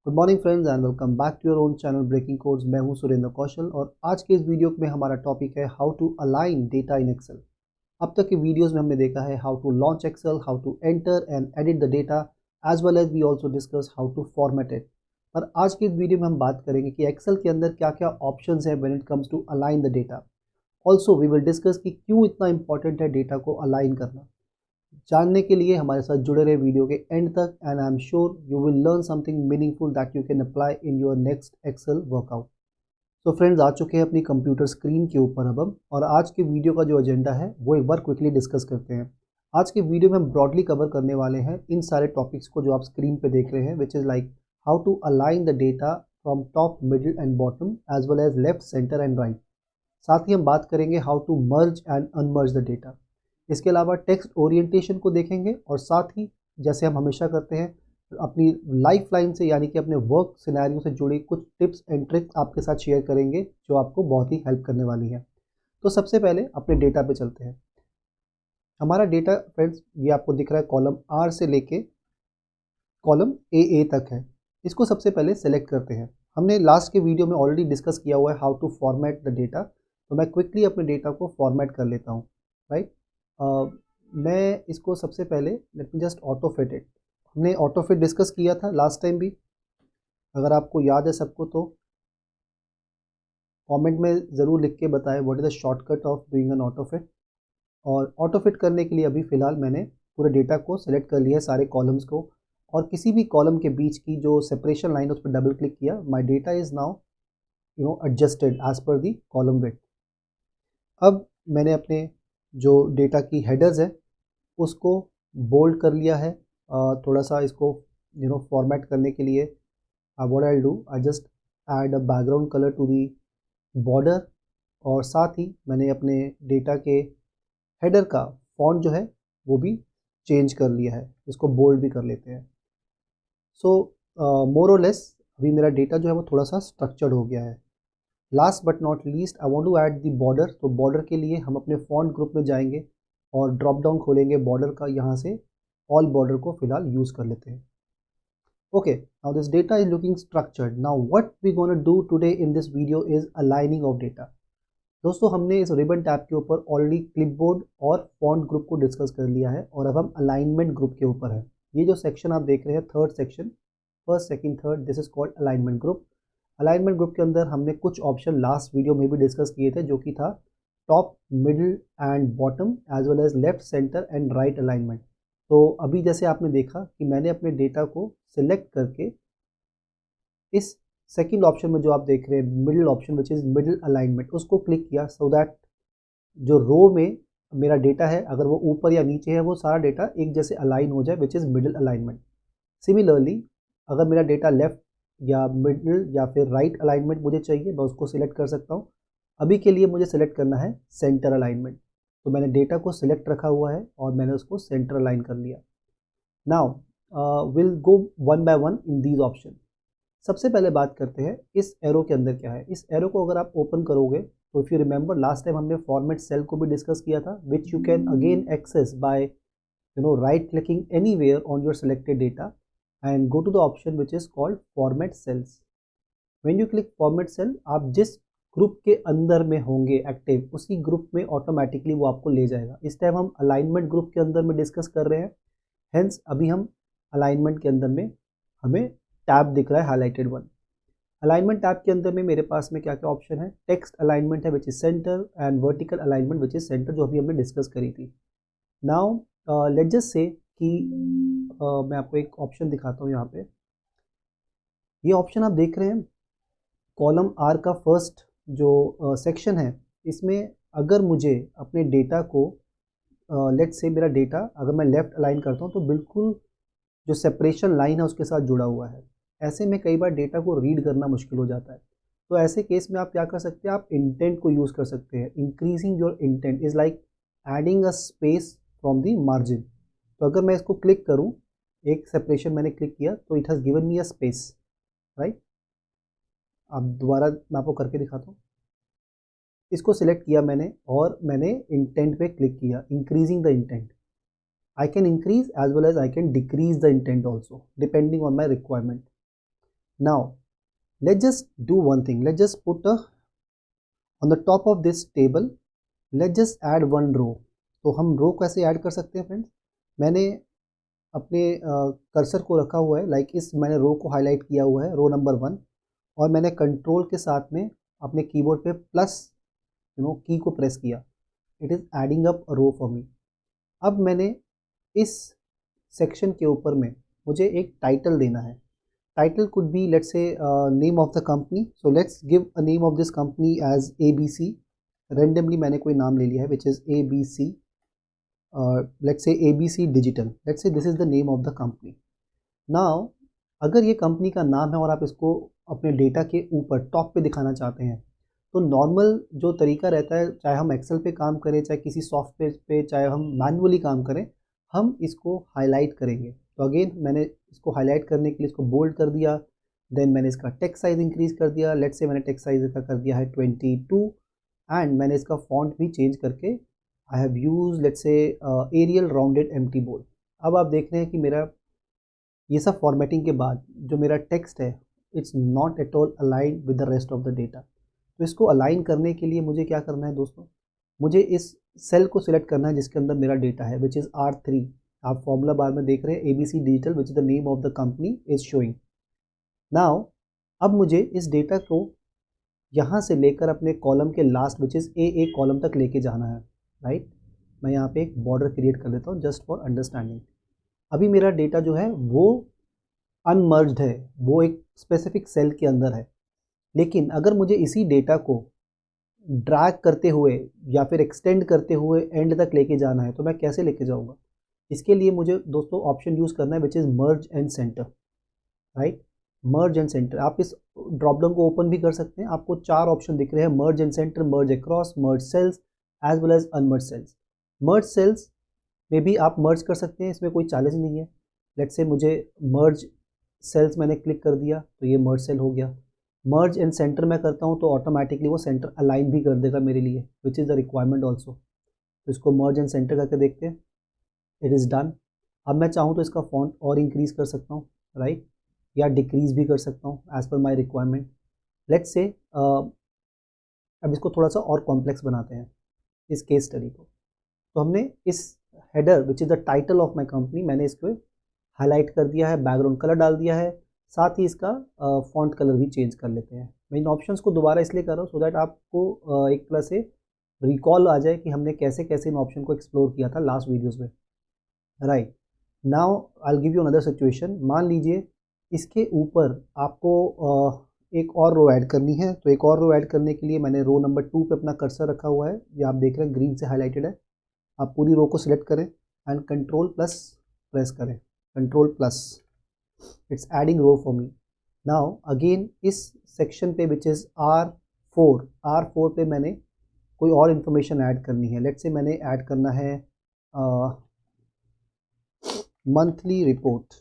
Good morning friends and welcome back to your own channel breaking codes. मैं हूं सुरेंद्र कौशल और आज के इस वीडियो में हमारा टॉपिक है how to align data in Excel. अब तक के वीडियोस में हमने देखा है how to launch Excel, how to enter and edit the data, as well as we also discuss how to format it. पर आज की इस वीडियो में हम बात करेंगे कि एक्सेल के अंदर क्या क्या ऑप्शंस हैं when it comes to align the data. Also we will discuss कि क्यों इतना इंपॉर्टेंट है डेटा को अलाइन करना। जानने के लिए हमारे साथ जुड़े रहे वीडियो के एंड तक and I am sure you will learn something meaningful that you can apply in your next Excel workout. तो फ्रेंड्स, आ चुके हैं अपनी कंप्यूटर स्क्रीन के ऊपर अब हम, और आज के वीडियो का जो एजेंडा है वो एक बार क्विकली डिस्कस करते हैं। आज के वीडियो में हम ब्रॉडली कवर करने वाले हैं इन सारे टॉपिक्स को जो आप स्क्रीन पे देख रहे हैं, which is like how to align the data from top, middle and bottom as well as left, centre and right. साथ ही हम बात करेंगे how to merge and unmerge the data. इसके अलावा टेक्स्ट ओरिएंटेशन को देखेंगे और साथ ही जैसे हम हमेशा करते हैं अपनी लाइफ लाइन से यानी कि अपने वर्क सिनेरियो से जुड़ी कुछ टिप्स एंड ट्रिक्स आपके साथ शेयर करेंगे जो आपको बहुत ही हेल्प करने वाली हैं। तो सबसे पहले अपने डेटा पे चलते हैं। हमारा डेटा फ्रेंड्स ये आपको दिख रहा है कॉलम आर से लेके कॉलम ए तक है। इसको सबसे पहले सेलेक्ट करते हैं। हमने लास्ट के वीडियो में ऑलरेडी डिस्कस किया हुआ है how to format the data, तो मैं क्विकली अपने डेटा को फॉर्मेट कर लेता हूँ। राइट, मैं इसको सबसे पहले let me just auto fit it. हमने ऑटो फिट डिस्कस किया था लास्ट टाइम भी, अगर आपको याद है सबको तो कमेंट में ज़रूर लिख के बताएं what is the shortcut of doing an auto fit. और ऑटो फिट करने के लिए अभी फ़िलहाल मैंने पूरे डेटा को सिलेक्ट कर लिया है, सारे कॉलम्स को, और किसी भी कॉलम के बीच की जो सेपरेशन लाइन है उस पर डबल क्लिक किया। My data is now adjusted as per the column width. अब मैंने अपने जो डेटा की हेडर्स है उसको बोल्ड कर लिया है। थोड़ा सा इसको फॉर्मेट करने के लिए what I do, I just add a background colour to the border, और साथ ही मैंने अपने डेटा के हेडर का फॉन्ट जो है वो भी चेंज कर लिया है, इसको बोल्ड भी कर लेते हैं। सो मोर और लेस अभी मेरा डेटा जो है वो थोड़ा सा स्ट्रक्चर्ड हो गया है। Last but not least I want to add the border. तो बॉर्डर के लिए हम अपने फॉन्ट ग्रुप में जाएंगे और ड्रॉप डाउन खोलेंगे बॉर्डर का, यहाँ से ऑल बॉर्डर को फिलहाल यूज़ कर लेते हैं। Okay, now this data is looking structured. Now what we gonna do today in this video is aligning of data. दोस्तों, हमने इस रिबन टैब के ऊपर ऑलरेडी क्लिपबोर्ड और फॉन्ट ग्रुप को डिस्कस कर लिया है और अब हम अलाइनमेंट ग्रुप के ऊपर है। ये जो सेक्शन आप देख रहे हैं, third section, first second third, this is called alignment group. Alignment group के अंदर हमने कुछ ऑप्शन लास्ट वीडियो में भी डिस्कस किए थे, जो कि था top, middle and bottom as well as left, centre and right alignment. तो अभी जैसे आपने देखा कि मैंने अपने डेटा को सिलेक्ट करके इस सेकंड ऑप्शन में जो आप देख रहे हैं middle option which is middle alignment, उसको क्लिक किया सो दैट जो रो में मेरा डेटा है अगर वो ऊपर या नीचे है वो सारा डेटा एक जैसे अलाइन हो जाए, which is middle alignment. Similarly अगर मेरा डेटा लेफ्ट या मिडिल या फिर राइट अलाइनमेंट मुझे चाहिए, मैं उसको सिलेक्ट कर सकता हूँ। अभी के लिए मुझे सिलेक्ट करना है सेंटर अलाइनमेंट, तो मैंने डेटा को सिलेक्ट रखा हुआ है और मैंने उसको सेंटर अलाइन कर लिया। Now will go one by one in these option. सबसे पहले बात करते हैं इस एरो के अंदर क्या है। इस एरो को अगर आप ओपन करोगे तो if you remember last time हमने फॉर्मेट सेल को भी डिस्कस किया था, which you can again access by right clicking anywhere on your selected data and go to the option which is called format cells. When you click format cell, आप जिस group के अंदर में होंगे एक्टिव, उसी group में automatically वो आपको ले जाएगा। इस टाइम हम अलाइनमेंट ग्रुप के अंदर में डिस्कस कर रहे हैं, हेंस अभी हम अलाइनमेंट के अंदर में हमें टैब दिख रहा है हाईलाइटेड वन। अलाइनमेंट टैब के अंदर में मेरे पास में क्या क्या ऑप्शन है, टेक्स्ट अलाइनमेंट है which is centre and vertical alignment which is centre, जो अभी हमने डिस्कस करी थी। नाउ लेट्स जस्ट से कि मैं आपको एक ऑप्शन दिखाता हूँ यहाँ पे। ये ऑप्शन आप देख रहे हैं कॉलम आर का फर्स्ट जो सेक्शन है, इसमें अगर मुझे अपने डेटा को लेट्स से मेरा डेटा अगर मैं लेफ़्ट अलाइन करता हूँ तो बिल्कुल जो सेपरेशन लाइन है उसके साथ जुड़ा हुआ है। ऐसे में कई बार डेटा को रीड करना मुश्किल हो जाता है। तो ऐसे केस में आप क्या कर सकते हैं, आप इंटेंट को यूज़ कर सकते हैं। Increasing your intent is like adding a space from the margin. तो अगर मैं इसको क्लिक करूं, एक सेपरेशन मैंने क्लिक किया तो it has given me a space, right. अब दोबारा मैं आपको करके दिखाता हूँ। इसको सिलेक्ट किया मैंने और मैंने इंटेंट पे क्लिक किया, increasing the indent. I can increase as well as I can decrease the indent also depending on my requirement. Now let's just do one thing. Let's just put on the top of this table, let's just add one row. तो हम रो कैसे add कर सकते हैं friends? मैंने अपने cursor को रखा हुआ है लाइक इस, मैंने रो को हाईलाइट किया हुआ है, रो नंबर 1, और मैंने कंट्रोल के साथ में अपने कीबोर्ड पे प्लस की को प्रेस किया. It is adding up row for me. अब मैंने इस सेक्शन के ऊपर में मुझे एक टाइटल देना है. Title could be, let's say, name of the company. So let's give a name of this company as ABC. Randomly मैंने कोई नाम ले लिया है which is ABC. Let's say ABC Digital. Let's say this is the name of the company. Now अगर ये company का नाम है और आप इसको अपने डेटा के ऊपर टॉप पे दिखाना चाहते हैं, तो नॉर्मल जो तरीका रहता है, चाहे हम एक्सेल पे काम करें, चाहे किसी सॉफ्टवेयर पे, चाहे हम मैनुअली काम करें, हम इसको हाईलाइट करेंगे. तो अगेन मैंने इसको हाईलाइट करने के लिए इसको बोल्ड कर दिया. देन मैंने इसका टेक्स्ट साइज इंक्रीज़ कर दिया. लेट्स से मैंने टेक्स्ट साइज इसका कर दिया है 22, एंड मैंने इसका फॉन्ट भी चेंज करके I have use let's say Arial rounded MT bold. अब आप देख रहे हैं कि मेरा ये सब फॉर्मेटिंग के बाद जो मेरा टेक्स्ट है, it's not at all align with the rest of the data. तो इसको अलाइन करने के लिए मुझे क्या करना है दोस्तों? मुझे इस सेल को सिलेक्ट करना है जिसके अंदर मेरा डेटा है, विच इज़ R3. आप फॉर्मूला बार में देख रहे हैं ABC digital which is the name of the company is showing. Now अब मुझे इस डेटा को यहाँ से लेकर अपने कॉलम के last which is A column तक लेके जाना है, राइट. मैं यहाँ पे एक बॉर्डर क्रिएट कर देता हूँ जस्ट फॉर अंडरस्टैंडिंग. अभी मेरा डेटा जो है वो अनमर्ज्ड है, वो एक स्पेसिफिक सेल के अंदर है. लेकिन अगर मुझे इसी डेटा को ड्रैग करते हुए या फिर एक्सटेंड करते हुए एंड तक लेके जाना है, तो मैं कैसे लेके जाऊँगा? इसके लिए मुझे दोस्तों ऑप्शन यूज़ करना है which is merge and centre, right. Merge and centre, आप इस ड्रॉप डाउन को ओपन भी कर सकते हैं. आपको 4 ऑप्शन दिख रहे हैं: merge and centre, merge across, merge cells, as well as unmerge cells. Merge cells में भी आप मर्ज कर सकते हैं, इसमें कोई चैलेंज नहीं है. लेट्स से मुझे मर्ज सेल्स मैंने क्लिक कर दिया तो ये मर्ज सेल हो गया. मर्ज एंड सेंटर मैं करता हूँ तो ऑटोमेटिकली वो सेंटर अलाइन भी कर देगा मेरे लिए, which is the requirement also. तो इसको मर्ज एंड सेंटर करके देखते हैं. It is done. अब मैं चाहूँ तो इसका फॉन्ट और इंक्रीज़ कर सकता हूँ, राइट, या डिक्रीज़ भी कर सकता हूँ as per my requirement. Let's say अब इसको थोड़ा सा और कॉम्प्लेक्स बनाते हैं इस केस स्टडी को. तो हमने इस header which is the title of my company, मैंने इसको हाईलाइट कर दिया है, बैकग्राउंड कलर डाल दिया है, साथ ही इसका फॉन्ट कलर भी चेंज कर लेते हैं. मैं इन ऑप्शंस को दोबारा इसलिए कर रहा हूँ सो दैट आपको एक तरह से रिकॉल आ जाए कि हमने कैसे कैसे इन ऑप्शन को एक्सप्लोर किया था लास्ट वीडियोस में, right. Now I will give you another situation. मान लीजिए इसके ऊपर आपको एक और रो ऐड करनी है. तो एक और रो ऐड करने के लिए मैंने रो नंबर 2 पे अपना कर्सर रखा हुआ है, ये आप देख रहे हैं ग्रीन से हाईलाइटेड है. आप पूरी रो को सिलेक्ट करें एंड कंट्रोल प्लस प्रेस करें, control plus. It's adding row for me. Now again इस सेक्शन पे विच इज़ R4 पे मैंने कोई और इन्फॉर्मेशन ऐड करनी है. लेट्स से मैंने ऐड करना है monthly report.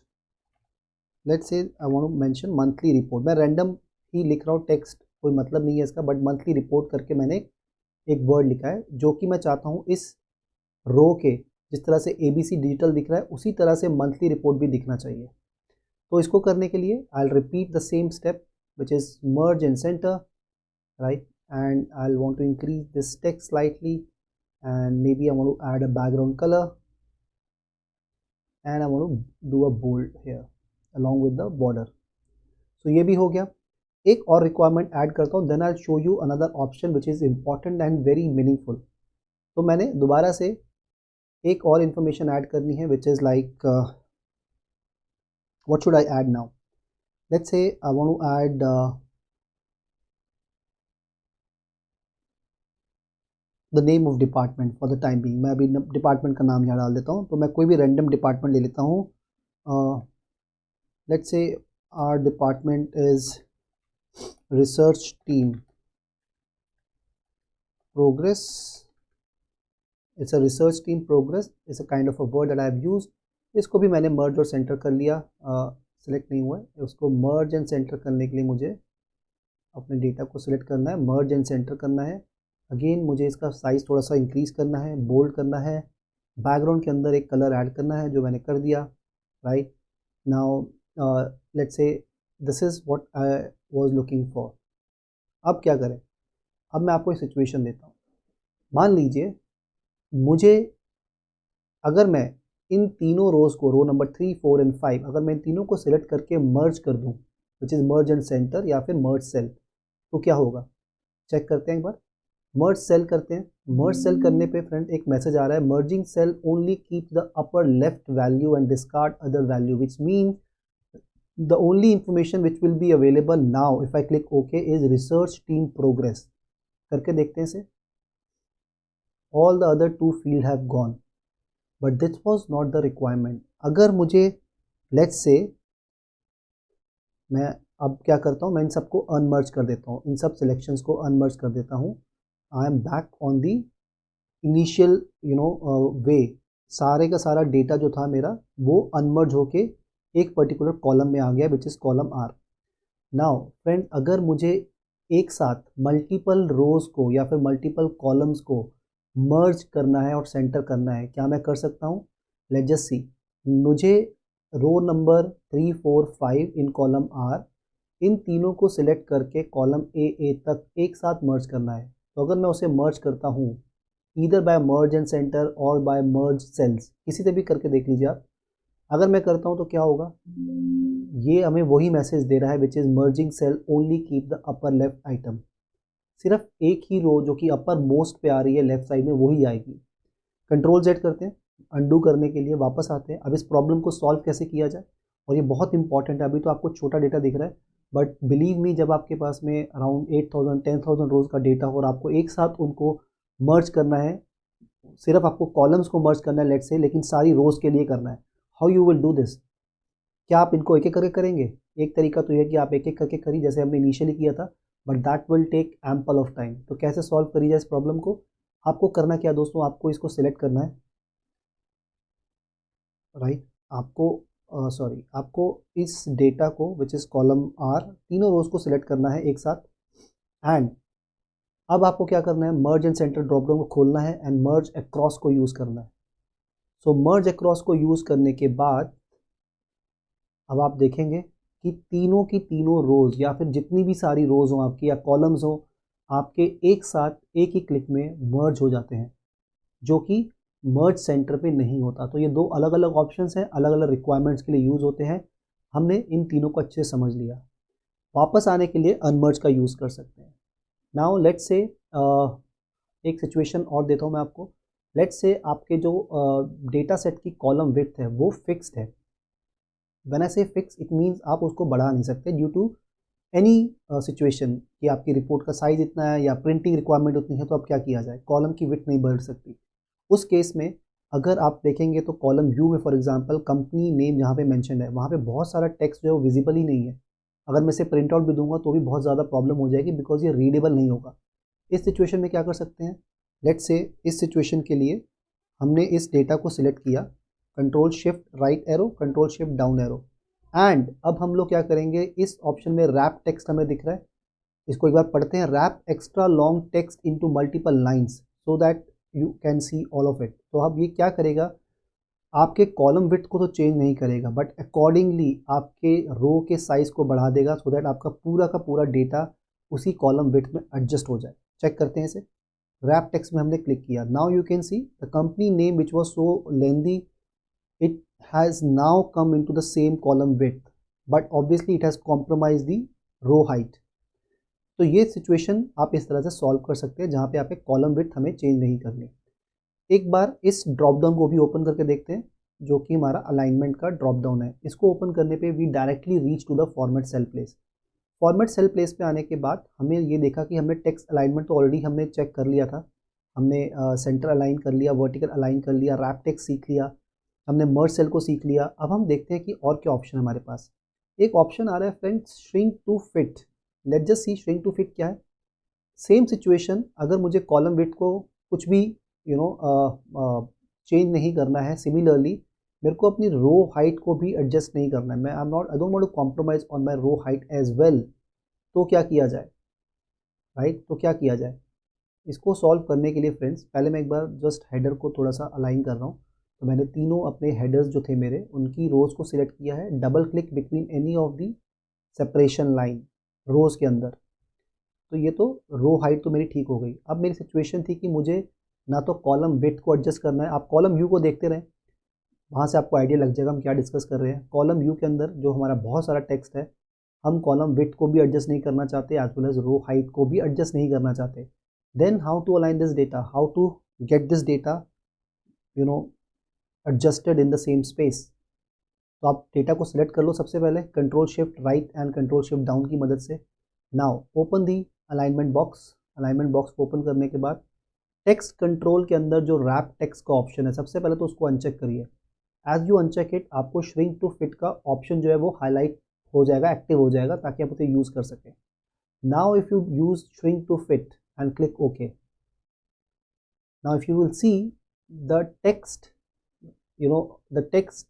Let's say I want to mention monthly report. मैं रैंडम ही लिख रहा हूँ टेक्स्ट, कोई मतलब नहीं है इसका, बट मंथली रिपोर्ट करके मैंने एक वर्ड लिखा है जो कि मैं चाहता हूँ इस रो के जिस तरह से ABC डिजिटल दिख रहा है उसी तरह से मंथली रिपोर्ट भी दिखना चाहिए. तो इसको करने के लिए I will repeat the same step which is merge and centre, right, and I will want to increase this text slightly and maybe I want to add a background colour and I want to do a bold here along with the border. So ये भी हो गया. एक और requirement add करता हूँ, then I show you another option which is important and very meaningful. तो मैंने दोबारा से एक और इन्फॉर्मेशन ऐड करनी है which is like what should I add now? Let's say I want to add the name of department for the time being. मैं अभी डिपार्टमेंट का नाम यहाँ डाल देता हूँ. तो मैं कोई भी रैंडम डिपार्टमेंट ले लेता हूँ. Let's say our department is research team progress. It's a research team progress. It's a kind of a word that I have used. इसको भी मैंने मर्ज और सेंटर कर लिया. सिलेक्ट नहीं हुआ है. उसको मर्ज एंड सेंटर करने के लिए मुझे अपने डेटा को सिलेक्ट करना है, मर्ज एंड सेंटर करना है. अगेन मुझे इसका साइज़ थोड़ा सा इंक्रीज़ करना है, बोल्ड करना है. बैकग्राउंड के अंदर एक कलर ऐड करना है जो मैंने कर दिया, right. Now let's say this is what I was looking for. अब क्या करें? अब मैं आपको एक सिचुएशन देता हूँ। मान लीजिए मुझे, अगर मैं इन तीनों रोज़ को, रो नंबर 3, 4 एंड 5, अगर मैं इन तीनों को सिलेक्ट करके मर्ज कर दूँ, विच इज़ मर्ज एंड सेंटर या फिर मर्ज सेल, तो क्या होगा? चेक करते हैं एक बार। मर्ज सेल करते हैं। मर्ज सेल करने पे फ्रेंड एक मैसेज आ रहा है, merging cell only keep the upper left value and discard other value, which mean the only information which will be available now if I click OK is research team progress। करके देखते हैं इसे। all the other two field have gone but this was not the requirement। अगर मुझे let's say, मैं अब क्या करता हूँ, मैं इन सबको अनमर्ज कर देता हूँ, इन सब सिलेक्शंस को अनमर्ज कर देता हूँ। I am back on the initial way. सारे का सारा डेटा जो था मेरा वो अनमर्ज होके एक पर्टिकुलर कॉलम में आ गया which is column R. Now friend, अगर मुझे एक साथ मल्टीपल रोज़ को या फिर मल्टीपल कॉलम्स को मर्ज करना है और सेंटर करना है, क्या मैं कर सकता हूँ? Let's just see. मुझे row number 3, 4, 5 in column R, इन तीनों को सिलेक्ट करके कॉलम ए तक एक साथ मर्ज करना है। तो अगर मैं उसे मर्ज करता हूँ either by merge and centre और बाय मर्ज सेल्स, किसी से भी करके देख लीजिए आप। अगर मैं करता हूँ तो क्या होगा? ये हमें वही मैसेज दे रहा है which is merging cell only keep the upper left item. सिर्फ एक ही रो जो कि अपर मोस्ट पे आ रही है लेफ्ट साइड में वही आएगी। कंट्रोल जेड करते हैं, अंडू करने के लिए वापस आते हैं। अब इस प्रॉब्लम को सॉल्व कैसे किया जाए, और ये बहुत इंपॉर्टेंट है। अभी तो आपको छोटा डेटा दिख रहा है बट बिलीव मी, जब आपके पास में अराउंड 8000 10,000 रोज का डेटा हो और आपको एक साथ उनको मर्ज करना है, सिर्फ आपको कॉलम्स को मर्ज करना है लेट्स से, लेकिन सारी रोज के लिए करना है, how you will do this? क्या आप इनको एक एक करके करेंगे? एक तरीका तो यह कि आप एक एक करके करिए जैसे हमने इनिशियली किया था, but that will take ample of time. तो कैसे सॉल्व करी जाए इस प्रॉब्लम को? आपको करना क्या दोस्तों, आपको इसको सिलेक्ट करना है, राइट। आपको इस डेटा को विच इज़ कॉलम आर, तीनों रोज को सिलेक्ट करना है एक साथ। एंड अब आपको क्या करना है, मर्ज एंड सेंटर ड्रॉप डाउन को खोलना है एंड मर्ज अक्रॉस को यूज़ करना है। सो मर्ज अक्रॉस को यूज़ करने के बाद अब आप देखेंगे कि तीनों की तीनों रोज़ या फिर जितनी भी सारी रोज़ हों आपकी या कॉलम्स हों आपके, एक साथ एक ही क्लिक में मर्ज हो जाते हैं, जो कि मर्ज सेंटर पे नहीं होता। तो ये दो अलग अलग ऑप्शंस हैं, अलग अलग रिक्वायरमेंट्स के लिए यूज़ होते हैं। हमने इन तीनों को अच्छे से समझ लिया। वापस आने के लिए अनमर्ज का यूज़ कर सकते हैं। नाउ लेट्स से एक सिचुएशन और देता हूँ मैं आपको। लेट्स से आपके जो डेटा सेट की कॉलम विड्थ है वो फिक्स्ड है। व्हेन आई से फिक्स इट मीन्स आप उसको बढ़ा नहीं सकते ड्यू टू एनी सिचुएशन कि आपकी रिपोर्ट का साइज इतना है या प्रिंटिंग रिक्वायरमेंट उतनी है, तो अब क्या किया जाए? कॉलम की विड्थ नहीं बढ़ सकती। उस केस में अगर आप देखेंगे तो कॉलम व्यू में फॉर एग्जांपल कंपनी नेम जहाँ पे मेंशन है वहाँ पे बहुत सारा टेक्स्ट जो है वो विजिबल ही नहीं है। अगर मैं इसे प्रिंट आउट भी दूंगा तो भी बहुत ज़्यादा प्रॉब्लम हो जाएगी बिकॉज ये रीडेबल नहीं होगा। इस सिचुएशन में क्या कर सकते हैं? लेट्स से इस सिचुएशन के लिए हमने इस डेटा को सिलेक्ट किया, control shift right arrow, control shift down arrow, and अब हम लोग क्या करेंगे, इस ऑप्शन में रैप टेक्स्ट हमें दिख रहा है, इसको एक बार पढ़ते हैं। Wrap extra long text into multiple lines so that you can see all of it. तो अब ये क्या करेगा, आपके कॉलम विड्थ को तो चेंज नहीं करेगा बट अकॉर्डिंगली आपके रो के साइज को बढ़ा देगा सो दैट आपका पूरा का पूरा डेटा उसी कॉलम विड्थ में एडजस्ट हो जाए। चेक करते हैं इसे। रैप टेक्स्ट में हमने क्लिक किया, now you can see the company name which was so lengthy, it has now come into the same column width but obviously it has compromised the row height। तो ये situation आप इस तरह से solve कर सकते हैं जहाँ पे आप एक कॉलम विड्थ हमें चेंज नहीं करनी। एक बार इस ड्रॉप डाउन को भी ओपन करके देखते हैं जो कि हमारा अलाइनमेंट का ड्रॉप डाउन है। इसको ओपन करने पे we directly reach to the format cell place. Format cell place पे आने के बाद हमें ये देखा कि हमने टेक्स्ट अलाइनमेंट तो ऑलरेडी हमने चेक कर लिया था, हमने सेंटर अलाइन कर लिया, वर्टिकल अलाइन कर लिया, रैप टेक्स्ट सीख लिया, हमने मर्ज सेल को सीख लिया। अब हम देखते हैं कि और क्या ऑप्शन है हमारे पास। एक ऑप्शन आ रहा है friends, shrink to fit. Let's just see shrink to fit क्या है। सेम सिचुएशन, अगर मुझे कॉलम विड्थ को कुछ भी चेंज नहीं करना है, सिमिलरली मेरे को अपनी रो हाइट को भी एडजस्ट नहीं करना है, मैं I don't want to compromise on my row height as well. तो क्या किया जाए, राइट? तो क्या किया जाए इसको सॉल्व करने के लिए फ्रेंड्स? पहले मैं एक बार जस्ट हेडर को थोड़ा सा अलाइन कर रहा हूँ। तो मैंने तीनों अपने हेडर्स जो थे मेरे उनकी रोज़ को सिलेक्ट किया है, double click between any of the separation line rows के अंदर। तो ये तो रो हाइट तो मेरी ठीक हो गई। अब मेरी सिचुएशन थी कि मुझे ना तो कॉलम विड्थ को एडजस्ट करना है, आप कॉलम यू को देखते रहें, वहाँ से आपको आइडिया लग जाएगा हम क्या डिस्कस कर रहे हैं। कॉलम यू के अंदर जो हमारा बहुत सारा टेक्स्ट है, हम कॉलम विड्थ को भी एडजस्ट नहीं करना चाहते, as well as row height को भी एडजस्ट नहीं करना चाहते। Then how to align this data, how to get this data you know adjusted in the same space. तो आप डेटा को सिलेक्ट कर लो सबसे पहले control shift right and control shift down की मदद से। Now open the alignment box. Alignment box को ओपन करने के बाद टेक्स्ट कंट्रोल के अंदर जो रैप टेक्स्ट का ऑप्शन है, सबसे पहले तो उसको अनचेक करिए। एज यू अनचेक इट, आपको श्रिंक टू फिट का ऑप्शन जो है वो हाईलाइट हो जाएगा, एक्टिव हो जाएगा, ताकि आप उसे यूज़ कर सकें। Now if you use shrink to fit and click okay, now if you will see the text the text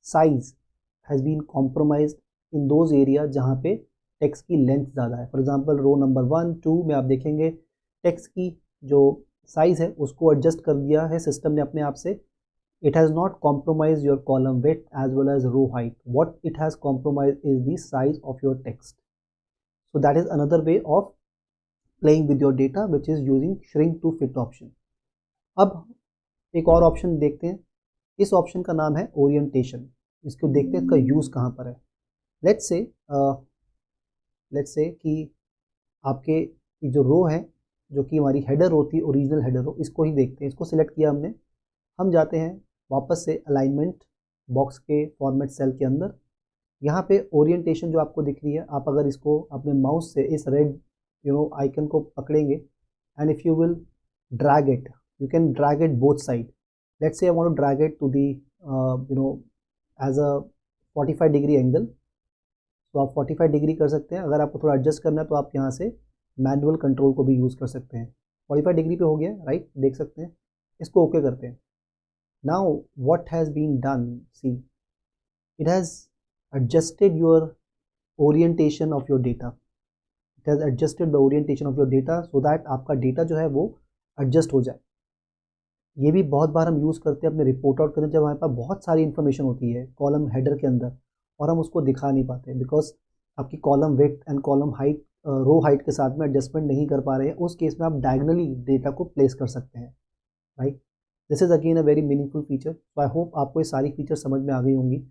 size has been compromised in those areas जहाँ पे टेक्स्ट की लेंथ ज़्यादा है। फॉर एग्जांपल रो नंबर 1, 2 में आप देखेंगे text की जो साइज़ है उसको एडजस्ट कर दिया है सिस्टम ने अपने आप से। It has not compromise your column width as well as row height, what it has compromise is the size of your text. So that is another way of playing with your data which is using shrink to fit option. अब एक और option देखते हैं, इस option का नाम है orientation. इसको देखते हैं इसका यूज़ कहाँ पर है। लेट्स से कि आपके जो रो है, जो कि हमारी हेडर होती है, ओरिजिनल हेडर रो, इसको ही देखते हैं। इसको सिलेक्ट किया हमने, हम जाते हैं वापस से अलाइनमेंट बॉक्स के फॉर्मेट सेल के अंदर। यहाँ पे ओरिएंटेशन जो आपको दिख रही है, आप अगर इसको अपने माउस से इस रेड आइकन को पकड़ेंगे and if you will drag it, you can drag it both side. Let's say I want to drag it to the as a 45 degree angle, तो आप 45 डिग्री कर सकते हैं। अगर आपको थोड़ा एडजस्ट करना है तो आप यहाँ से मैनुअल कंट्रोल को भी यूज़ कर सकते हैं। 45 डिग्री पे हो गया, राइट, देख सकते हैं। इसको ओके करते हैं। Now what has been done, see it has adjusted your orientation of your data. It has adjusted the orientation of your data so that आपका डेटा जो है वो एडजस्ट हो जाए। ये भी बहुत बार हम यूज़ करते हैं अपने रिपोर्ट आउट करने, जब हमारे पास बहुत सारी इन्फॉर्मेशन होती है कॉलम हेडर के अंदर और हम उसको दिखा नहीं पाते बिकॉज आपकी column width and column height row height के साथ में एडजस्टमेंट नहीं कर पा रहे हैं। उस केस में आप डायगनली डेटा को प्लेस कर सकते हैं, right. This is again a very meaningful feature. So I hope आपको ये सारी फीचर समझ में आ गई होंगी।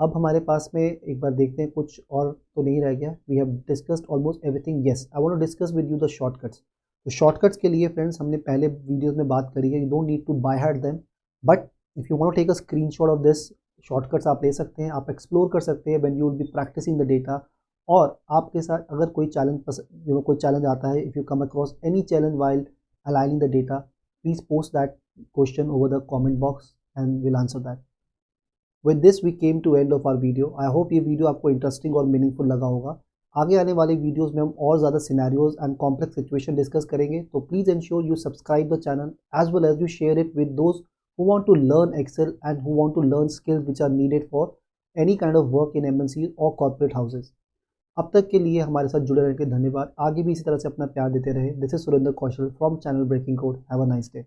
अब हमारे पास में एक बार देखते हैं कुछ और तो नहीं रह गया। We have discussed almost everything. Yes, I want to discuss with you the shortcuts. तो शॉर्टकट्स के लिए फ्रेंड्स हमने पहले वीडियोस में बात करी है, you don't need to by heart them, but if you want to take a screenshot of this shortcuts आप ले सकते हैं, आप एक्सप्लोर कर सकते हैं when you will be practising the data. और आपके साथ अगर कोई चैलेंज आता है, if you come across any challenge while aligning the data, please post that question over the comment box and will answer that. With this we came to end of our video. I hope ये video आपको interesting और meaningful लगा होगा। आगे आने वाले videos में हम और ज़्यादा scenarios and complex situation discuss करेंगे। तो please ensure you subscribe the channel as well as you share it with those who want to learn Excel and who want to learn skills which are needed for any kind of work in MNCs or corporate houses. अब तक के लिए हमारे साथ जुड़े रहने के धन्यवाद। आगे भी इसी तरह से अपना प्यार देते रहे। This is Surendra Kaushal from channel Breaking Code. Have a nice day.